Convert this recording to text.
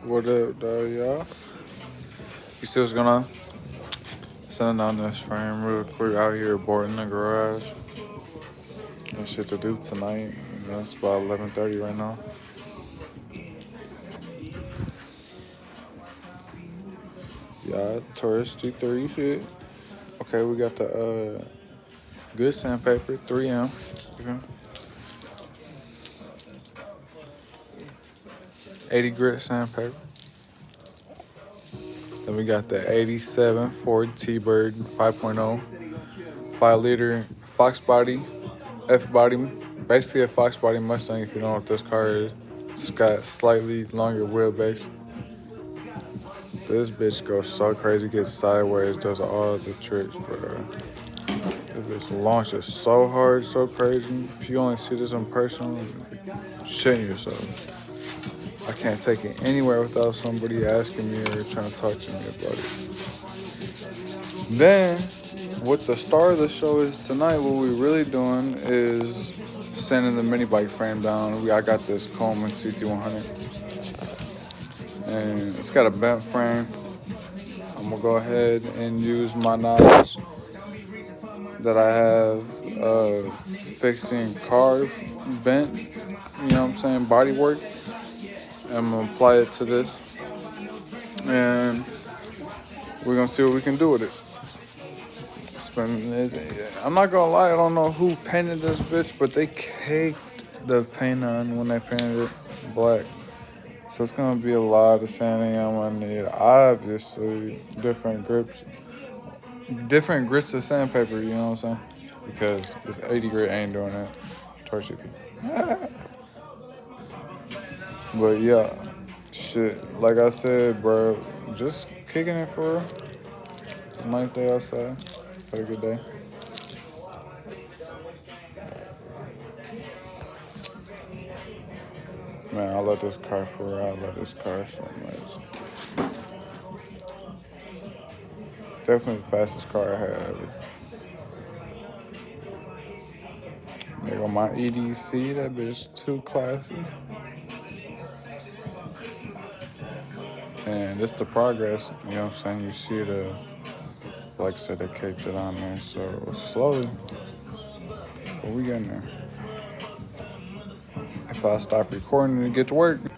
What up, though, y'all? You still gonna send down this frame real quick out here boarding the garage. Got shit to do tonight. It's about 11:30 right now. Yeah, Taurus G3 shit. Okay, we got the good sandpaper, 3M. Okay. 80 grit sandpaper. Then we got the 87 Ford T-Bird 5.0, 5-liter Fox body, F body, basically a Fox body Mustang if you know what this car is. Just got slightly longer wheelbase. This bitch goes so crazy, gets sideways, does all the tricks, bro. This bitch launches so hard, so crazy. If you only see this in person, you're shitting yourself. I can't take it anywhere without somebody asking me or trying to talk to me about it. Then, what the star of the show is tonight, what we're really doing is sanding the mini bike frame down. I got this Coleman ct100, and it's got a bent frame. I'm gonna go ahead and use my knowledge that I have fixing car bent, you know what I'm saying, body work. I'm gonna apply it to this, and we're gonna see what we can do with it. I'm not gonna lie, I don't know who painted this bitch, but they caked the paint on when they painted it black. So it's gonna be a lot of sanding I'm gonna need. Obviously, different grits of sandpaper, you know what I'm saying? Because this 80 grit ain't doing that. Torch it. But yeah, shit, like I said, bro, just kicking it for real. It's a nice day outside. Had a good day. Man, I love this car for real. I love this car so much. Definitely the fastest car I had ever. There go my EDC, that bitch too classy. And it's the progress, you know what I'm saying? You see like I said, they caked it on there, so slowly, but we getting there. If I stop recording and get to work.